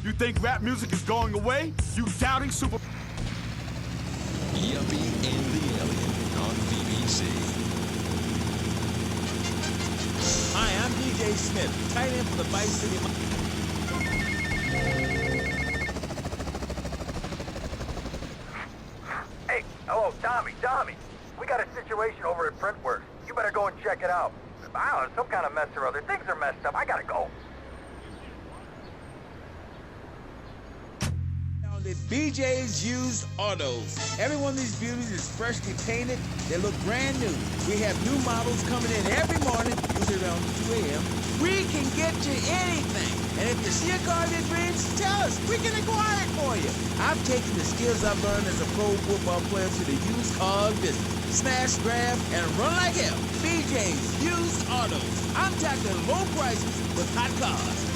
You think rap music is going away? You doubting super... Yuppie and the Alien on BBC. Hi, I'm DJ Smith, tight end for the Vice City... Hey, hello, Tommy. We got a situation over at Printworks. You better go and check it out. I don't know, some kind of mess or other. Things are messed up. I gotta go. At BJ's Used Autos. Every one of these beauties is freshly painted. They look brand new. We have new models coming in every morning, usually around 2 a.m. We can get you anything. And if you see a car that rings, tell us. We can acquire it for you. I've taken the skills I've learned as a pro football player to the used car business. Smash, grab, and run like hell. BJ's Used Autos. I'm talking low prices with hot cars.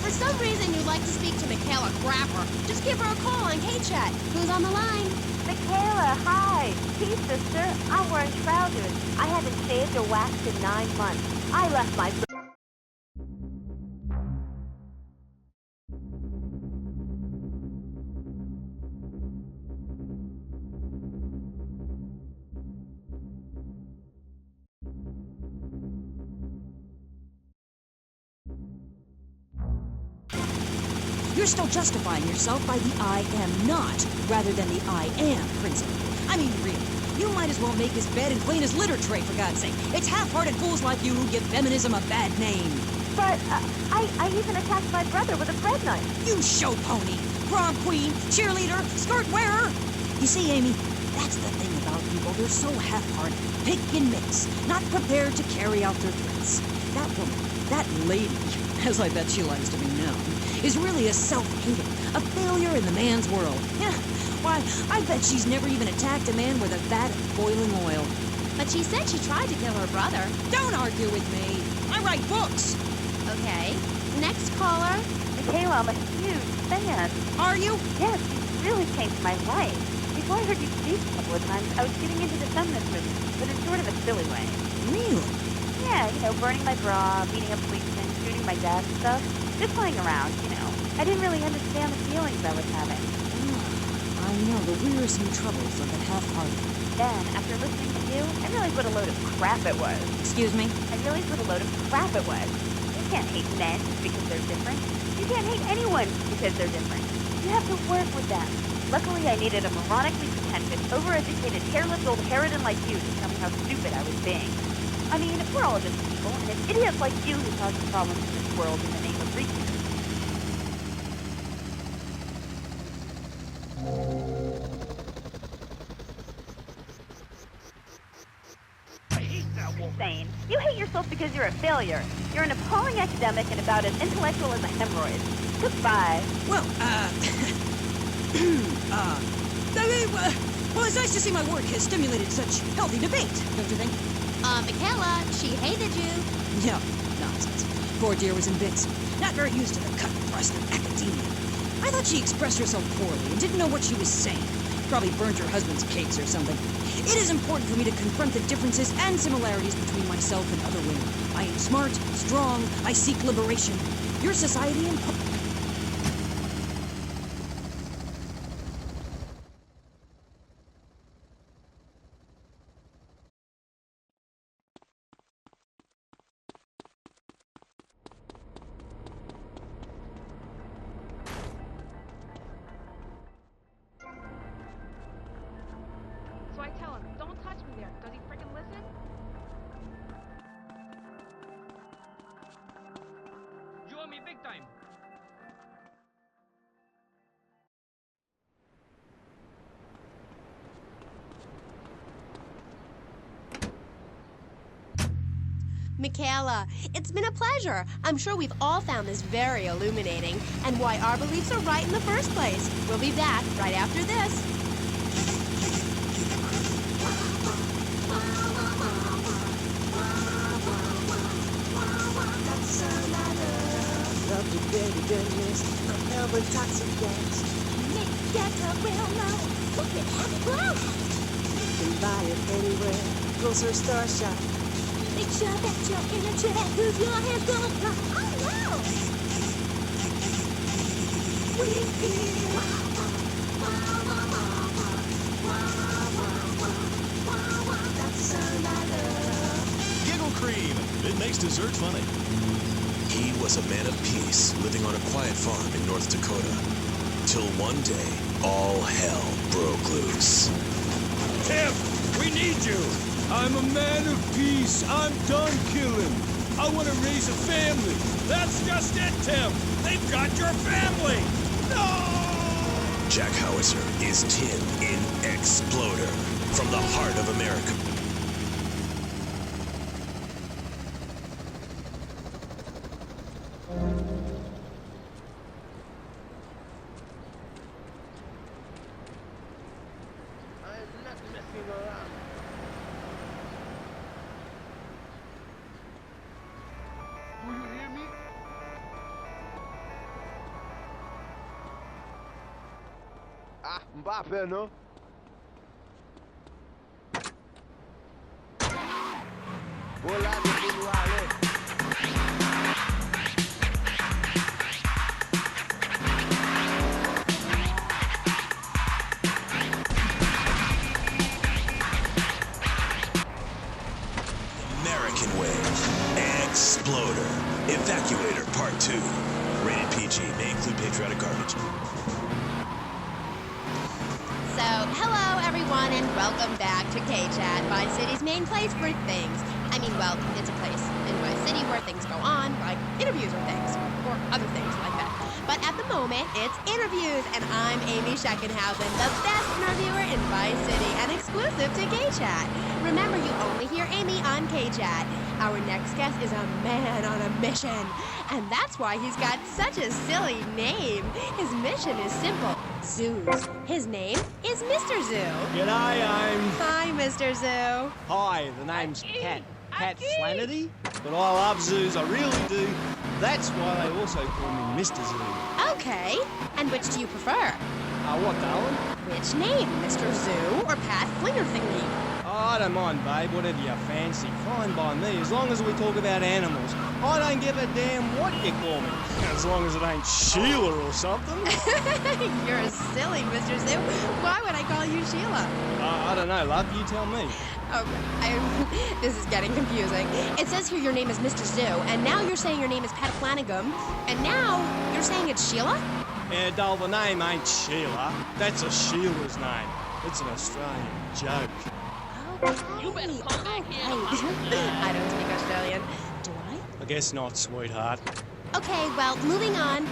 For some reason you'd like to speak to Michaela Grapper, just give her a call on K-Chat. Who's on the line? Michaela, hi. Hey, sister. I'm wearing trousers. I haven't shaved or waxed in 9 months. I left my... You're still justifying yourself by the I am not, rather than the I am principle. I mean, really, you might as well make his bed and clean his litter tray, for God's sake. It's half-hearted fools like you who give feminism a bad name. But, I even attacked my brother with a bread knife. You show pony, prom queen, cheerleader, skirt wearer. You see, Amy, that's the thing about people. They're so half-hearted, pick and mix, not prepared to carry out their threats. That woman, that lady, as I bet she likes to be known, is really a self-hater, a failure in the man's world. Yeah, why, I bet she's never even attacked a man with a vat of boiling oil. But she said she tried to kill her brother. Don't argue with me. I write books. Okay. Next caller. Michaela, I'm a huge fan. Are you? Yes, you really changed my life. Before I heard you speak a couple of times, I was getting into the feminist movement, but in sort of a silly way. Really? Yeah, you know, burning my bra, beating up policemen, shooting my dad and stuff. Just playing around, you know. I didn't really understand the feelings I was having. I know, the wearisome troubles of the half-hearted. Then, after listening to you, I realized what a load of crap it was. Excuse me? I realized what a load of crap it was. You can't hate men just because they're different. You can't hate anyone because they're different. You have to work with them. Luckily, I needed a moronically pretentious, overeducated, hairless old harridan like you to tell me how stupid I was being. I mean, we're all just people, and it's idiots like you who cause the problems in this world in the name of reason. Insane. You hate yourself because you're a failure. You're an appalling academic and about as intellectual as a hemorrhoid. Goodbye. Well, well, it's nice to see my work has stimulated such healthy debate, don't you think? Michaela, she hated you. No, nonsense. Poor dear was in bits. Not very used to the cut and thrust of academia. I thought she expressed herself poorly and didn't know what she was saying. Probably burned her husband's cakes or something. It is important for me to confront the differences and similarities between myself and other women. I am smart, strong, I seek liberation. Your society and... So I tell him, don't touch me there. Does he freaking listen? You owe me big time. Michaela, it's been a pleasure. I'm sure we've all found this very illuminating, and why our beliefs are right in the first place. We'll be back right after this. Toxic gas. Make that a real love. Look at happy grow. You can buy it anywhere. Grocery store shop. Make sure that you're in a chair, 'cause your hair's gonna fly. Oh no! We feel that's the sound I love. Giggle Cream. It makes dessert funny. He was a man of peace, living on a quiet farm in North Dakota. Till one day, all hell broke loose. Tim, we need you. I'm a man of peace. I'm done killing. I want to raise a family. That's just it, Tim. They've got your family. No! Jack Howitzer is Tim in Exploder, from the heart of America. Mbappé, no? Olá, menino Ale. American Way. Exploder. Evacuator Part 2. Rated PG. May include patriotic garbage. So, hello everyone and welcome back to K-Chat, Vice City's main place for things. I mean, well, it's a place in Vice City where things go on, like interviews or things, or other things like that. But at the moment, it's interviews, and I'm Amy Scheckenhausen, the best interviewer in Vice City and exclusive to K-Chat. Remember, you only hear Amy on K-Chat. Our next guest is a man on a mission, and that's why he's got such a silly name. His mission is simple. Zoos. His name is Mr. Zoo. G'day, Hi, Mr. Zoo. Hi, the name's Pat Flannery, but I love zoos, I really do. That's why they also call me Mr. Zoo. Okay. And which do you prefer? What, darling? Which name, Mr. Zoo or Pat Flinger Thingy? Oh, I don't mind, babe, whatever you fancy. Fine by me, as long as we talk about animals. I don't give a damn what you call me, as long as it ain't Sheila or something. You're silly, Mr. Zoo. Why would I call you Sheila? I don't know, love, you tell me. Okay, this is getting confusing. It says here your name is Mr. Zoo, and now you're saying your name is Pat Flanagan, and now you're saying it's Sheila? Yeah, doll, the name ain't Sheila. That's a Sheila's name. It's an Australian joke. You better come back here. I don't speak Australian. Do I? I guess not, sweetheart. Okay, well, moving on.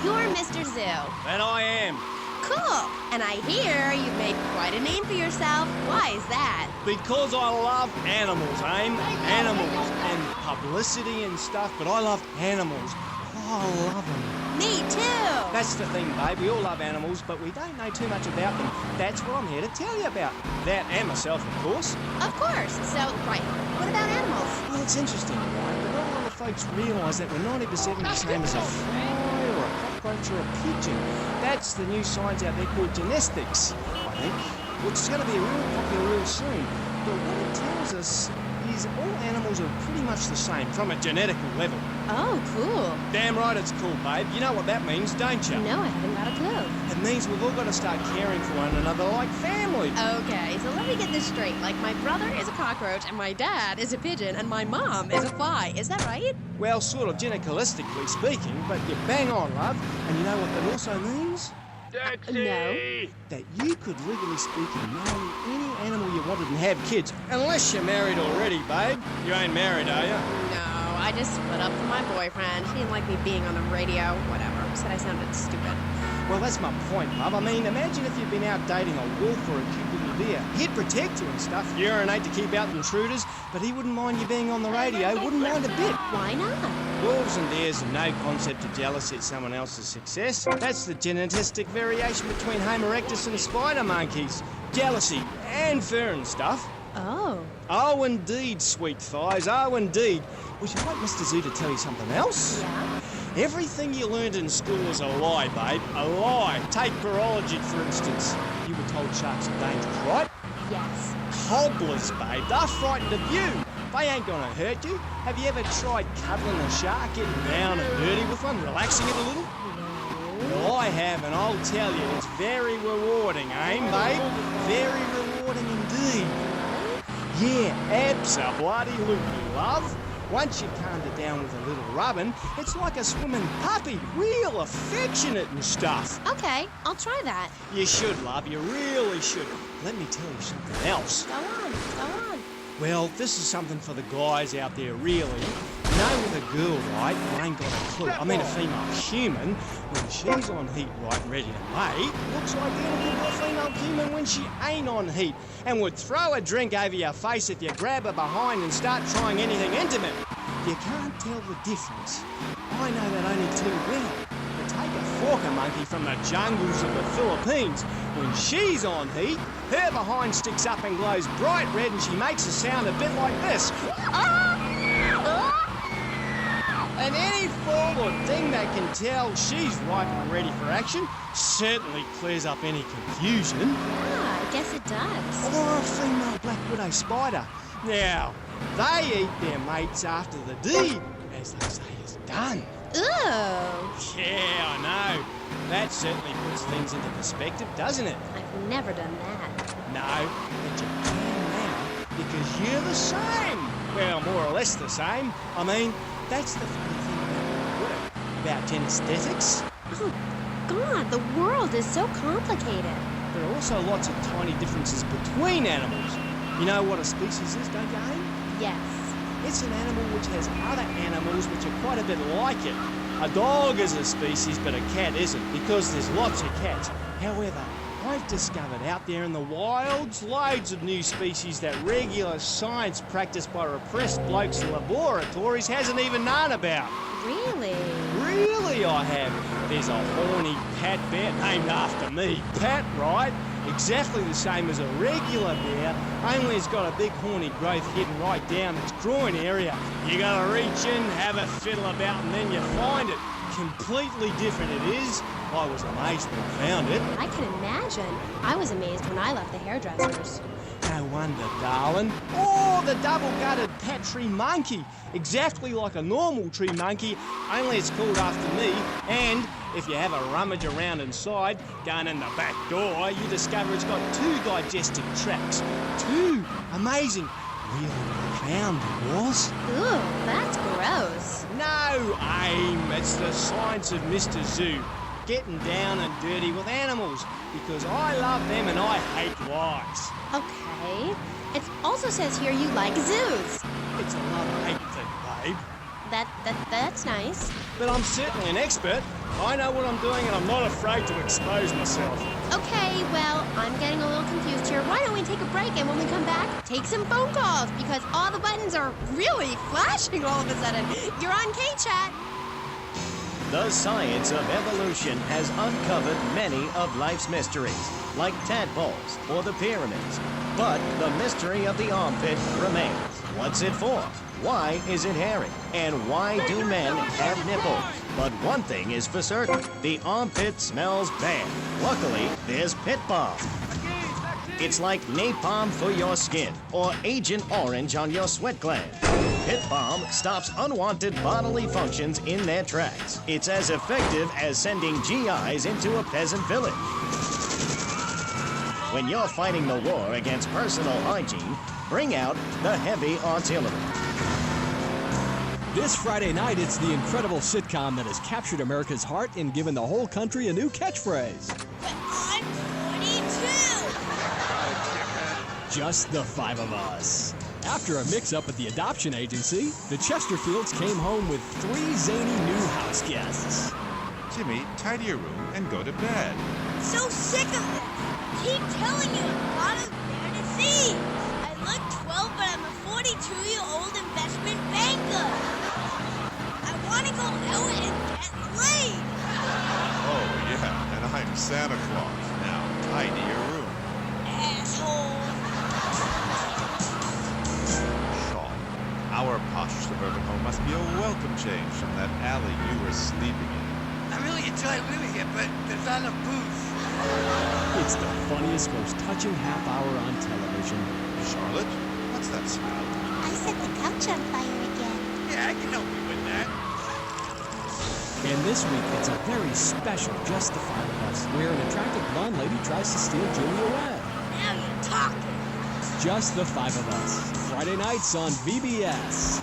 You're Mr. Zoo. And I am. Cool. And I hear you've made quite a name for yourself. Why is that? Because I love animals, Aim. Animals and publicity and stuff, but I love animals. Oh, I love them. Me too. That's the thing, babe. We all love animals, but we don't know too much about them. That's what I'm here to tell you about. That and myself, of course. Of course. So, right. What about animals? Well, it's interesting, right? But not a lot of folks realise that we're 90% the same as a fly or a cockroach or a pigeon. That's the new science out there called genetics, I think, which is going to be real popular real soon. But what it tells us is all animals are pretty much the same from a genetical level. Oh, cool. Damn right it's cool, babe. You know what that means, don't you? No, I haven't got a clue. It means we've all got to start caring for one another like family. Okay, so let me get this straight. Like, my brother is a cockroach, and my dad is a pigeon, and my mom is a fly. Is that right? Well, sort of genetically speaking, but you're bang on, love. And you know what that also means? No. That you could, legally speaking, marry any animal you wanted and have kids. Unless you're married already, babe. You ain't married, are you? No, I just split up from my boyfriend. He didn't like me being on the radio, whatever. Said I sounded stupid. Well, that's my point, love. I mean, imagine if you'd been out dating a wolf or a cute little deer. He'd protect you and stuff, urinate to keep out intruders, but he wouldn't mind you being on the radio, wouldn't mind a bit. Why not? Wolves and deers have no concept of jealousy at someone else's success. That's the genetistic variation between Homo erectus and spider monkeys. Jealousy and fur and stuff. Oh. Oh, indeed, sweet thighs. Oh, indeed. Would you like Mr. Zoo to tell you something else? Yeah? Everything you learned in school is a lie, babe. A lie. Take virology, for instance. You were told sharks are dangerous, right? Yes. Cobblers, babe. They're frightened of you. They ain't gonna hurt you. Have you ever tried cuddling a shark, getting down and dirty with one, relaxing it a little? Well, I have, and I'll tell you, it's very rewarding, eh, babe? Very rewarding indeed. Yeah, abso-bloody-lutely, love. Once you calmed it down with a little rubbing, it's like a swimming puppy, real affectionate and stuff. Okay, I'll try that. You should, love, you really should. Let me tell you something else. Go on. Well, this is something for the guys out there, really. You know, with a girl, right, you ain't got a clue. I mean, a female human, when she's on heat, right, and ready to mate, looks identical to a female human when she ain't on heat, and would throw a drink over your face if you grab her behind and start trying anything intimate. You can't tell the difference. I know that only too well. But take a forker monkey from the jungles of the Philippines. When she's on heat, her behind sticks up and glows bright red, and she makes a sound a bit like this. And any fool or thing that can tell she's ripe and ready for action certainly clears up any confusion. Yeah, I guess it does. Or a female black widow spider. Now, they eat their mates after the deed, as they say is done. Ooh. Yeah, I know. That certainly puts things into perspective, doesn't it? I've never done that. No, but you can now, because you're the same. Well, more or less the same. I mean, that's the funny thing about work, about genesthetics. Oh, God, the world is so complicated. There are also lots of tiny differences between animals. You know what a species is, don't you, Amy? Yes. It's an animal which has other animals which are quite a bit like it. A dog is a species, but a cat isn't, because there's lots of cats. However, I've discovered out there in the wilds loads of new species that regular science practiced by repressed blokes in laboratories hasn't even known about. Really? Really, I have. There's a horny Pat bear named after me. Pat, right? Exactly the same as a regular bear, only it's got a big horny growth hidden right down its groin area. You gotta reach in, have a fiddle about, and then you find it. Completely different it is. I was amazed when I found it. I can imagine. I was amazed when I left the hairdressers. No wonder, darling. Oh, the double-gutted Pat tree monkey. Exactly like a normal tree monkey, only it's called after me. And if you have a rummage around inside, going in the back door, you discover it's got 2 digestive tracts. 2! Amazing. Really profound it was. Ooh, that's gross. No, Aim. It's the science of Mr. Zoo. Getting down and dirty with animals, because I love them and I hate lies. Okay. It also says here you like zoos. It's a love-hate thing, babe. That's nice. But I'm certainly an expert. I know what I'm doing and I'm not afraid to expose myself. Okay, well, I'm getting a little confused here. Why don't we take a break, and when we come back, take some phone calls, because all the buttons are really flashing all of a sudden. You're on K-Chat. The science of evolution has uncovered many of life's mysteries, like tadpoles or the pyramids. But the mystery of the armpit remains. What's it for? Why is it hairy? And why do men have nipples? But one thing is for certain, the armpit smells bad. Luckily, there's Pit Balm. It's like napalm for your skin, or Agent Orange on your sweat gland. Pit Balm stops unwanted bodily functions in their tracks. It's as effective as sending GIs into a peasant village. When you're fighting the war against personal hygiene, bring out the heavy artillery. This Friday night, it's the incredible sitcom that has captured America's heart and given the whole country a new catchphrase. But I'm 42! Just the 5 of us. After a mix-up at the adoption agency, the Chesterfields came home with 3 zany new house guests. Jimmy, tidy your room and go to bed. So sick of this! Keep telling you a lot of there to see! I look 12, but I'm a 42-year-old investment banker! I want to go out and get laid! Oh, yeah, and I'm Santa Claus. Now, tidy your room. Asshole! Shaw, our posh suburban home must be a welcome change from that alley you were sleeping in. I really enjoy living here, but there's not enough booze. It's the funniest, most touching half hour on television. Charlotte, what's that smell? I set the couch on fire again. Yeah, I can help you with that. And this week, it's a very special Just the Five of Us, where an attractive blonde lady tries to steal Jimmy away. Now you're talking. Just the Five of Us. Friday nights on VBS.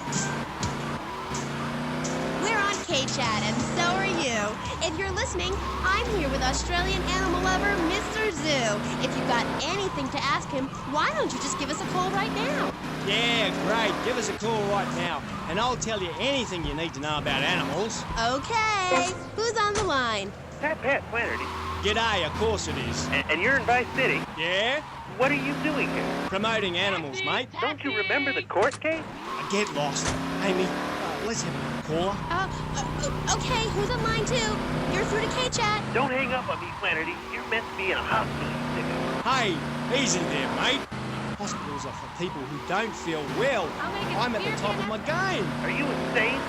We're on K-Chat, and so are you. If you're listening, I'm here with Australian animal lover, Mr. Zoo. If you've got anything to ask him, why don't you just give us a call right now? Yeah, great. Give us a call right now, and I'll tell you anything you need to know about animals. Okay. Who's on the line? Pat Flannery. G'day, of course it is. And you're in Vice City? Yeah? What are you doing here? Promoting animals, mate. Don't you remember the court case? Get lost. Amy, let's have a caller. Okay, who's on line two? You're through to K-Chat. Don't hang up on me, Flannery. You're meant to be in a hospital, you sicko. Hey, easy there, mate. Hospitals are for people who don't feel well. I'm at the top of my game. Are you insane?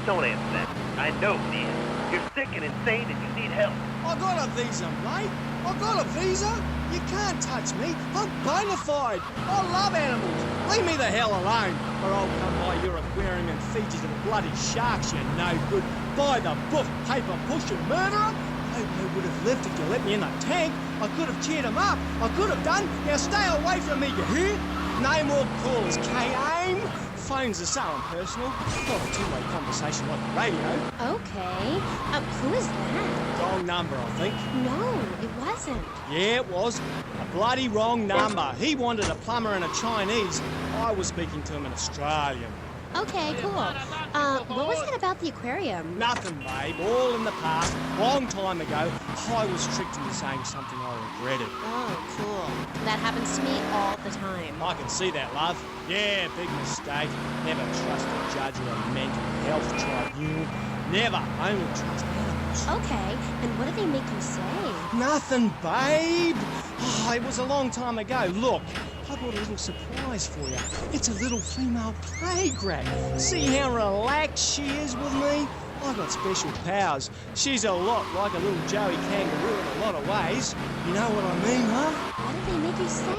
Don't answer that. I know, man. You're sick and insane and you need help. I got a visa, mate. I got a visa. You can't touch me. I'm bona fide. I love animals. Leave me the hell alone, or I'll come by your aquarium and feed you to the bloody sharks, you no good. By the book, paper pushing murderer. Nobody would have lived if you let me in the tank. I could have cheered him up. I could have done. Now stay away from me, you hear? No more calls, K-Aim. Phones are so impersonal. Not a two-way conversation like the radio. Okay. Who is that? Wrong number, I think. No, it wasn't. Yeah, it was. A bloody wrong number. He wanted a plumber and a Chinese. I was speaking to him in Australian. Okay, cool. What was it about the aquarium? Nothing, babe. All in the past. Long time ago, I was tricked into saying something I regretted. Oh, cool. That happens to me all the time. I can see that, love. Yeah, big mistake. Never trust a judge or a mental health tribunal. Never. Only trust animals. Okay, and what did they make you say? Nothing, babe. Oh, it was a long time ago. Look, I brought a little surprise for you. It's a little female playground. See how relaxed she is with me? I got special powers. She's a lot like a little Joey kangaroo in a lot of ways. You know what I mean, huh? What did they make you say?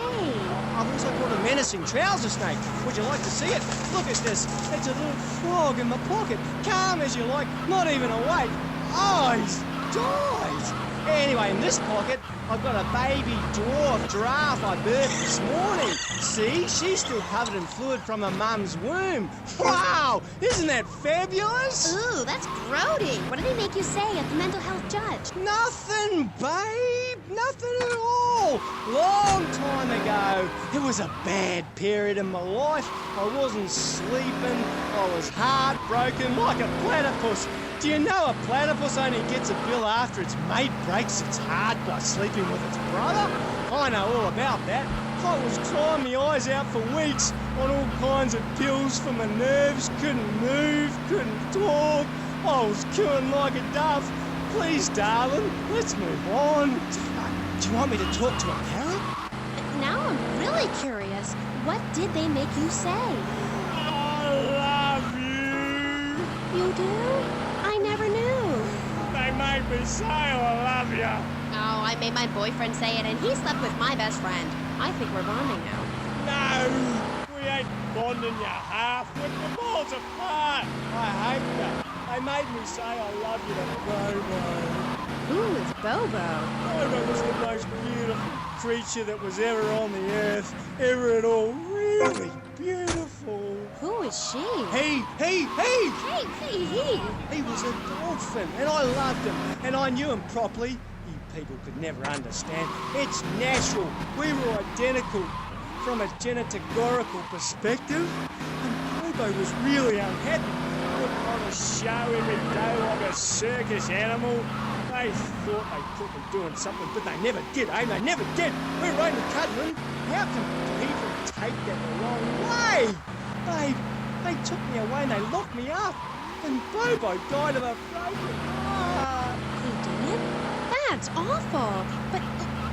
I've also got a menacing trouser snake. Would you like to see it? Look at this. It's a little frog in my pocket. Calm as you like, not even awake. Eyes, dies. Anyway, in this pocket, I've got a baby dwarf giraffe I birthed this morning. See, she's still covered in fluid from her mum's womb. Wow, isn't that fabulous? Ooh, that's grody. What did they make you say at the mental health judge? Nothing, babe. Nothing at all. Long time ago. It was a bad period in my life. I wasn't sleeping. I was heartbroken like a platypus. Do you know a platypus only gets a bill after its mate breaks its heart by sleeping with its brother? I know all about that. I was crying my eyes out for weeks on all kinds of pills for my nerves, couldn't move, couldn't talk. I was cooing like a dove. Please, darling, let's move on. Do you want me to talk to a parrot? Now I'm really curious. What did they make you say? I love you. You do? I never knew. They made me say I love you. Oh, I made my boyfriend say it, and he slept with my best friend. I think we're bonding now. No, we ain't bonding, you half. Rip the balls apart. I hate that. They made me say I love you to Bobo. Who is Bobo? Bobo was the most beautiful creature that was ever on the earth, ever at all. Really beautiful. Who is she? He. He. He was a dolphin, and I loved him, and I knew him properly. You people could never understand. It's natural. We were identical from a genetical perspective. And Bobo was really unhappy. Put on a show every day like a circus animal. They thought they could be doing something, but they never did, eh? They never did. We're only cuddling. How can people take that the wrong way? They took me away and they locked me up. And Bobo died of a broken heart. He did? That's awful. But,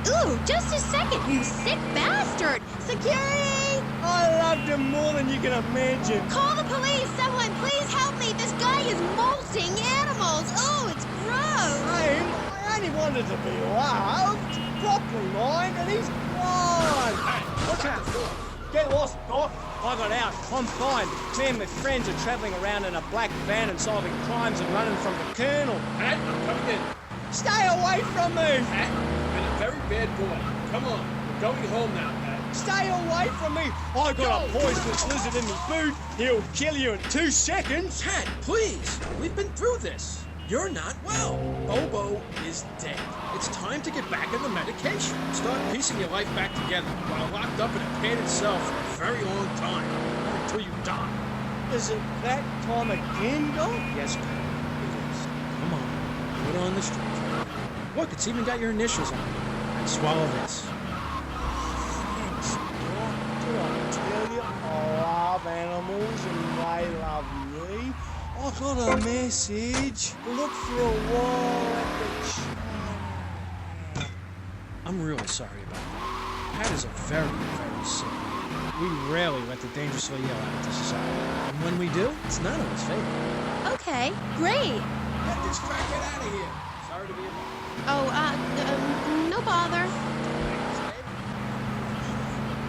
ooh, just a second, you sick bastard! Security! I loved him more than you can imagine. Call the police! Someone, please help me! This guy is molting animals! Oh, it's gross! I only wanted to be loved, properly mine, and he's gone. Hey, watch out! Get lost, Doc. I got out. I'm fine. Me and my friends are travelling around in a black van and solving crimes and running from the Colonel. Pat, I'm coming in. Stay away from me! Pat, you've been a very bad boy. Come on, we're going home now, Pat. Stay away from me! I got a poisonous lizard in me boot. He'll kill you in 2 seconds. Pat, please. We've been through this. You're not well. Bobo is dead. It's time to get back on the medication. Start piecing your life back together while locked up in a padded cell for a very long time. Or until you die. Is it that time again, Doc? Yes, Pat. It is. Come on. Put on the strength. Look, it's even got your initials on it. And swallow this. Thanks, Doctor. I tell you, I love animals and they love me. I got a message. Look for a while at the I'm really sorry about that. Pat is a very, very sick man. We rarely let the dangerously ill out into society. And when we do, it's not always fatal. Okay, great. Get this crackhead out of here. Sorry to be a bother. Oh, no bother.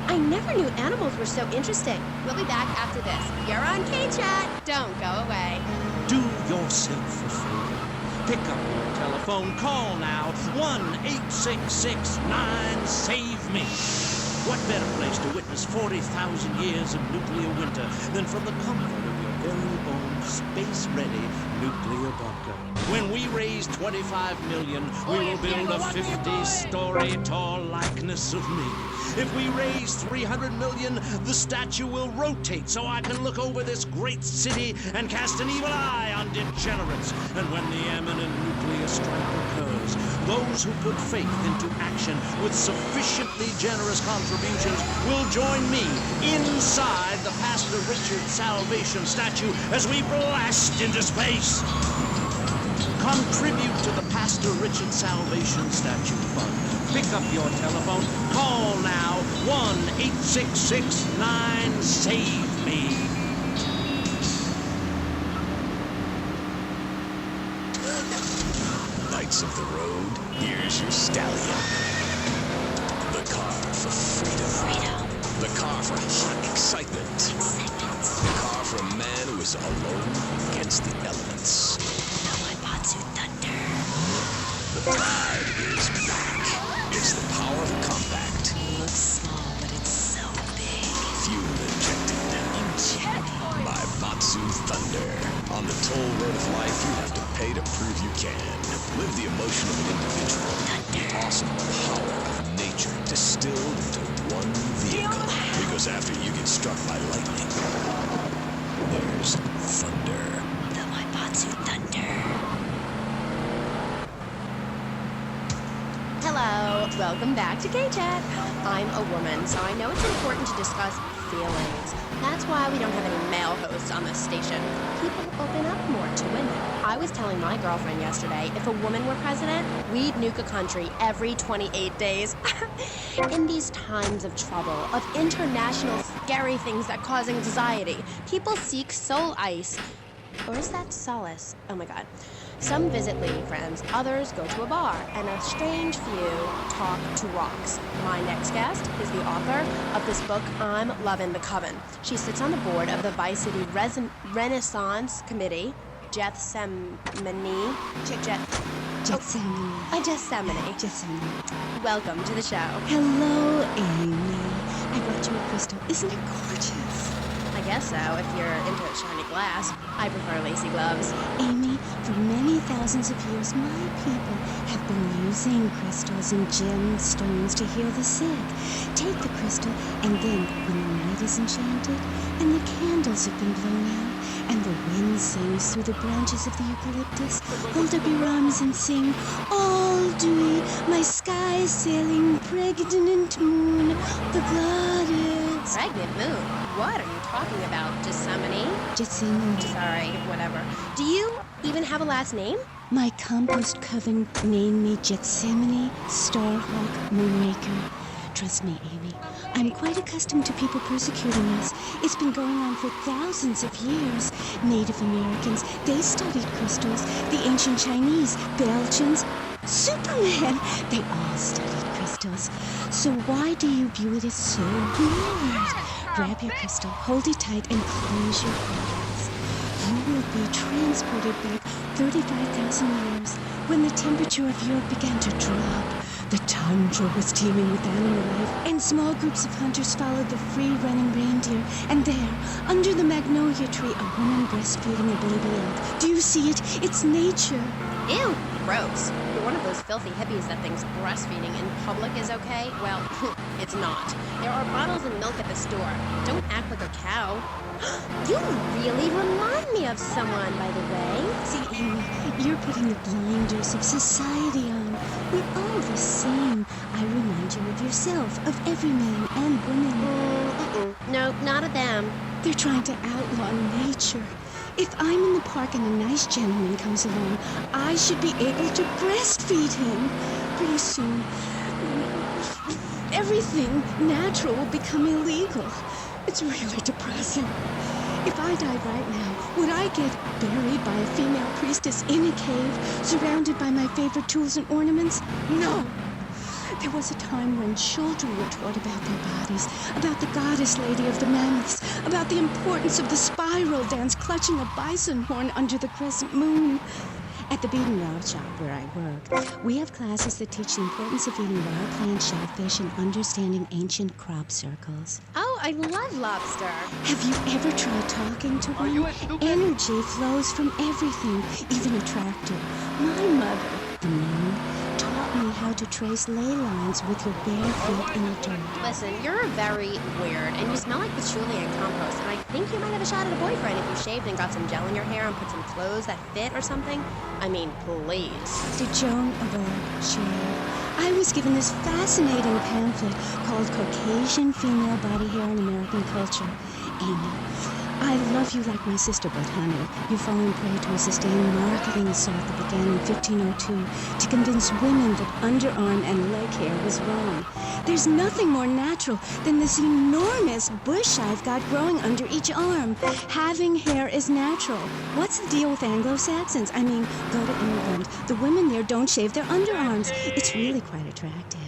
I never knew animals were so interesting. We'll be back after this. You're on K-Chat. Don't go away. Do yourself a favor. Pick up your telephone. Call now. 1-866-9-SAVE-ME. What better place to witness 40,000 years of nuclear winter than from the comfort of your very own space-ready nuclear bunker? When we raise 25 million, we will build a 50-story tall likeness of me. If we raise 300 million, the statue will rotate so I can look over this great city and cast an evil eye on degenerates. And when the imminent nuclear strike occurs, those who put faith into action with sufficiently generous contributions will join me inside the Pastor Richard Salvation statue as we blast into space. Contribute to the Pastor Richard Salvation Statue Fund. Pick up your telephone. Call now. 1-866-9-SAVE-ME. Knights of the road, here's your stallion. The car for freedom. The car for hot excitement. The car for a man who is alone against the elements. The Waibatsu Thunder. The pride is back. It's the power of a compact. Looks small, but it's so big. Fuel injected. By Batsu Thunder. On the toll road of life, you have to pay to prove you can. Live the emotion of an individual. The awesome power of nature distilled into one vehicle. Because after you get struck by lightning, there's thunder. The Waibatsu Thunder. Hello, welcome back to K-Chat. I'm a woman, so I know it's important to discuss feelings. That's why we don't have any male hosts on this station. People open up more to women. I was telling my girlfriend yesterday, if a woman were president, we'd nuke a country every 28 days. In these times of trouble, of international scary things that cause anxiety, people seek soul ice. Or is that solace? Oh my god. Some visit lady friends, others go to a bar, and a strange few talk to rocks. My next guest is the author of this book, I'm Lovin' the Coven. She sits on the board of the Vice City Renaissance Committee, Gethsemane. Gethsemane. Welcome to the show. Hello, Amy. I brought you a crystal. Isn't it gorgeous? I guess so, if you're into shiny glass. I prefer lacy gloves. Amy, for many thousands of years, my people have been using crystals and gemstones to heal the sick. Take the crystal, and then, when the night is enchanted, and the candles have been blown out, and the wind sings through the branches of the eucalyptus, hold up your arms and sing, all dewy, my sky sailing, pregnant moon, the goddess. Pregnant moon? What are you talking about? Gethsemane? Sorry, whatever. Do you even have a last name? My compost coven named me Gethsemane Starhawk Moonraker. Trust me, Amy, I'm quite accustomed to people persecuting us. It's been going on for thousands of years. Native Americans, they studied crystals. The ancient Chinese, Belgians, Superman, they all studied crystals. crystals. So why do you view it as so weird? Grab your crystal, hold it tight, and close your eyes. You will be transported back 35,000 years when the temperature of Europe began to drop. The tundra was teeming with animal life, and small groups of hunters followed the free-running reindeer. And there, under the magnolia tree, a woman breastfeeding a baby elk. Do you see it? It's nature. Ew, gross. You're one of those filthy hippies that thinks breastfeeding in public is okay? Well, it's not. There are bottles of milk at the store. Don't act like a cow. You really remind me of someone, by the way. See, Amy, you're putting the blinders of society on. We're all the same. I remind you of yourself, of every man and woman. No, not of them. They're trying to outlaw nature. If I'm in the park and a nice gentleman comes along, I should be able to breastfeed him. Pretty soon, everything natural will become illegal. It's really depressing. If I died right now, would I get buried by a female priestess in a cave, surrounded by my favorite tools and ornaments? No. There was a time when children were taught about their bodies, about the goddess lady of the mammoths, about the importance of the spiral dance clutching a bison horn under the crescent moon. At the Beaten Raw shop where I work, we have classes that teach the importance of eating raw plant shellfish and understanding ancient crop circles. Oh, I love lobster. Have you ever tried talking to one? Energy flows from everything, even a tractor. My mother, the moon, taught me how to trace ley lines with your bare feet in the dirt. Listen, you're very weird, and you smell like patchouli and compost, and I think you might have a shot at a boyfriend if you shaved and got some gel in your hair and put some clothes that fit or something. I mean, please. To Joan of Arc, shade. I was given this fascinating pamphlet called Caucasian Female Body Hair in American Culture. Amy, I love you like my sister, but honey, you've fallen prey to a sustained marketing assault that began in 1502 to convince women that underarm and leg hair was wrong. There's nothing more natural than this enormous bush I've got growing under each arm. Having hair is natural. What's the deal with Anglo-Saxons? I mean, go to England. The women there don't shave their underarms. It's really quite attractive.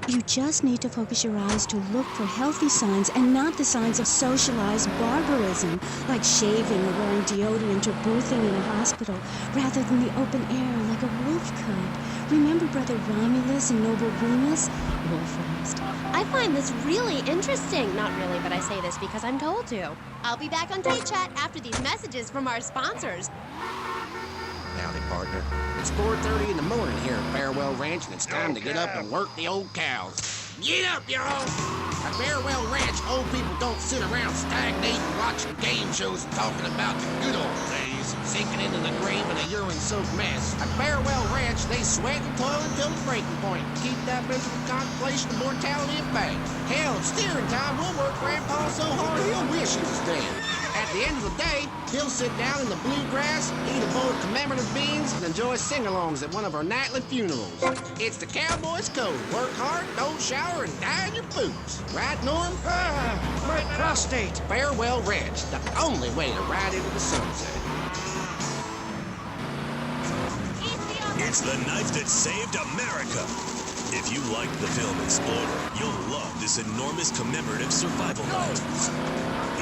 You just need to focus your eyes to look for healthy signs and not the signs of socialized barbarism, like shaving or wearing deodorant or birthing in a hospital, rather than the open air like a wolf cub. Remember Brother Romulus and Noble Remus? Wolf raised. I find this really interesting. Not really, but I say this because I'm told to. I'll be back on K-Chat after these messages from our sponsors. Howdy, partner. It's 4:30 in the morning here at Farewell Ranch, and it's time to get up and work the old cows. Get up, y'all! At Farewell Ranch, old people don't sit around stagnating, watching game shows and talking about the good old days, sinking into the grave in a urine-soaked mess. At Farewell Ranch, they sweat and toil until the breaking point to keep that miserable contemplation of mortality at bay. Hell, at steering time, we'll work Grandpa so hard he'll wish he was dead. At the end of the day, he'll sit down in the bluegrass, eat a bowl of commemorative beans, and enjoy sing-alongs at one of our nightly funerals. It's the cowboy's code. Work hard, don't shower, and die in your boots. Right, Norm? My prostate. Farewell Ranch, the only way to ride into the sunset. It's the knife that saved America. If you liked the film Explorer, you'll love this enormous commemorative survival knife.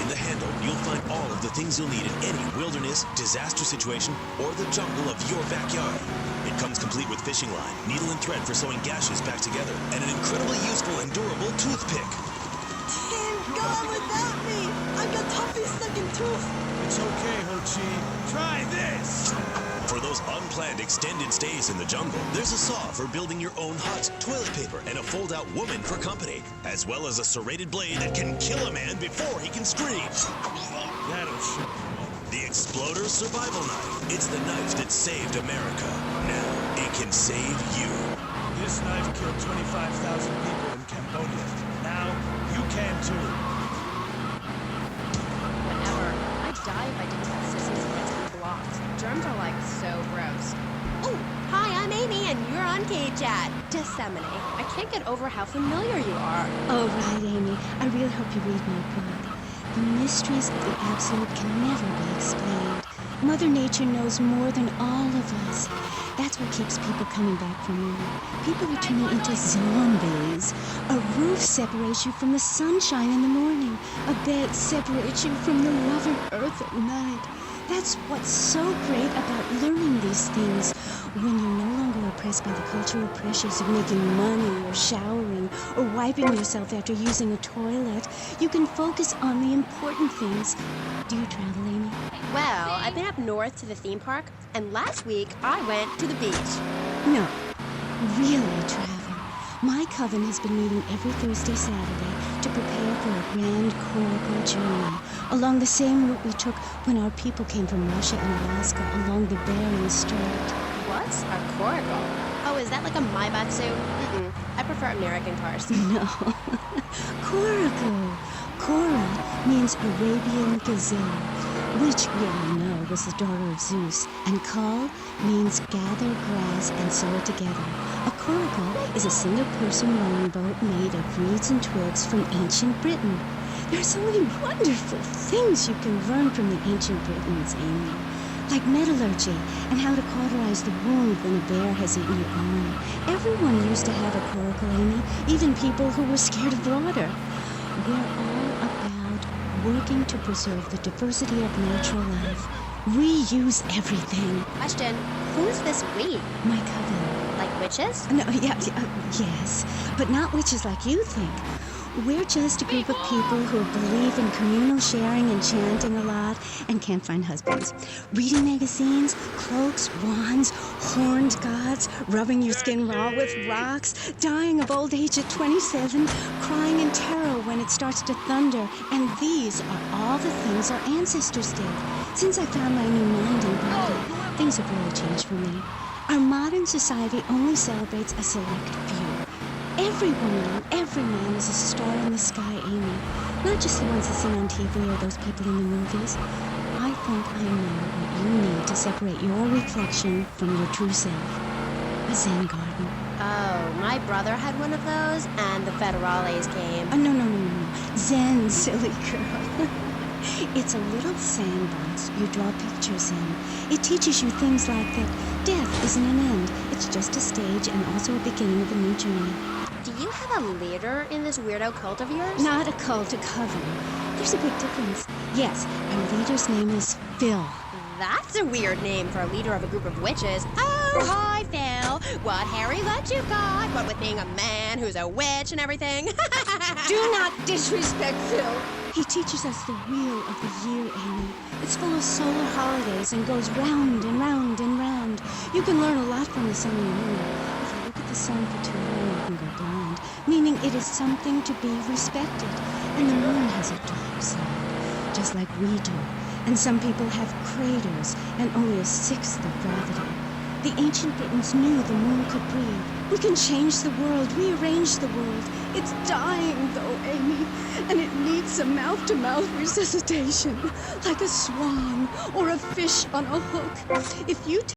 In the handle, you'll find all of the things you'll need in any wilderness, disaster situation, or the jungle of your backyard. It comes complete with fishing line, needle and thread for sewing gashes back together, and an incredibly useful and durable toothpick. Can't go without me. I've got Tuffy's second tooth. It's okay, Ho-Chi. Try this. For those unplanned extended stays in the jungle, there's a saw for building your own hut, toilet paper, and a fold-out woman for company, as well as a serrated blade that can kill a man before he can scream. That'll show. The Exploder Survival Knife. It's the knife that saved America. Now, it can save you. This knife killed 25,000 people in Cambodia. Now, you can too. Whatever. I'd die if I didn't have sissies and be blocked. Germs are like so gross. Oh, hi, I'm Amy, and you're on K-Chat. Disseminate. I can't get over how familiar you are. Oh, right, Amy. I really hope you read my book. The mysteries of the absolute can never be explained. Mother Nature knows more than all of us. That's what keeps people coming back for more. People are turning into zombies. A roof separates you from the sunshine in the morning. A bed separates you from the loving earth at night. That's what's so great about learning these things. When you're no longer oppressed by the cultural pressures of making money or showering or wiping yourself after using a toilet, you can focus on the important things. Do you travel, Amy? Well, I've been up north to the theme park, and last week I went to the beach. No, really travel. My coven has been meeting every Thursday, Saturday to prepare for a grand coracle journey along the same route we took when our people came from Russia and Alaska along the Bering Strait. What's a coracle? Oh, is that like a Maibatsu? I prefer American cars. No. Coracle. Cora means Arabian gazelle, which we all know was the daughter of Zeus, and Kal means gather grass and sew it together. A coracle is a single-person rowing boat made of reeds and twigs from ancient Britain. There are so many wonderful things you can learn from the ancient Britons, Amy. Like metallurgy and how to cauterize the wound when a bear has eaten your arm. Everyone used to have a coracle, Amy, even people who were scared of water. We're all about working to preserve the diversity of natural life. Reuse everything. Question, who's this we? My coven. Like witches? No, yes, but not witches like you think. We're just a group of people who believe in communal sharing and chanting a lot and can't find husbands. Reading magazines, cloaks, wands, horned gods, rubbing your skin raw with rocks, dying of old age at 27, crying in terror when it starts to thunder. And these are all the things our ancestors did. Since I found my new mind and body, things have really changed for me. Our modern society only celebrates a select few. Every woman and every man is a star in the sky, Amy. Not just the ones that sing on TV or those people in the movies. I think I know what you need to separate your reflection from your true self. A Zen garden. Oh, my brother had one of those, and the Federales came. Oh, no. Zen, silly girl. It's a little sandbox you draw pictures in. It teaches you things like that death isn't an end. It's just a stage and also a beginning of a new journey. Do you have a leader in this weirdo cult of yours? Not a cult, a coven. There's a big difference. Yes, our leader's name is Phil. That's a weird name for a leader of a group of witches. Oh, hi, Phil. What hairy luck you got? What with being a man who's a witch and everything? Do not disrespect Phil. He teaches us the wheel of the year, Amy. It's full of solar holidays and goes round and round and round. You can learn a lot from the sun and moon. If you look at the sun for too long, you can go blind, meaning it is something to be respected. And the moon has a dark side, just like we do. And some people have craters and only a sixth of gravity. The ancient Britons knew the moon could breathe. We can change the world, rearrange the world. It's dying, though, Amy, and it needs some mouth-to-mouth resuscitation, like a swan or a fish on a hook. If you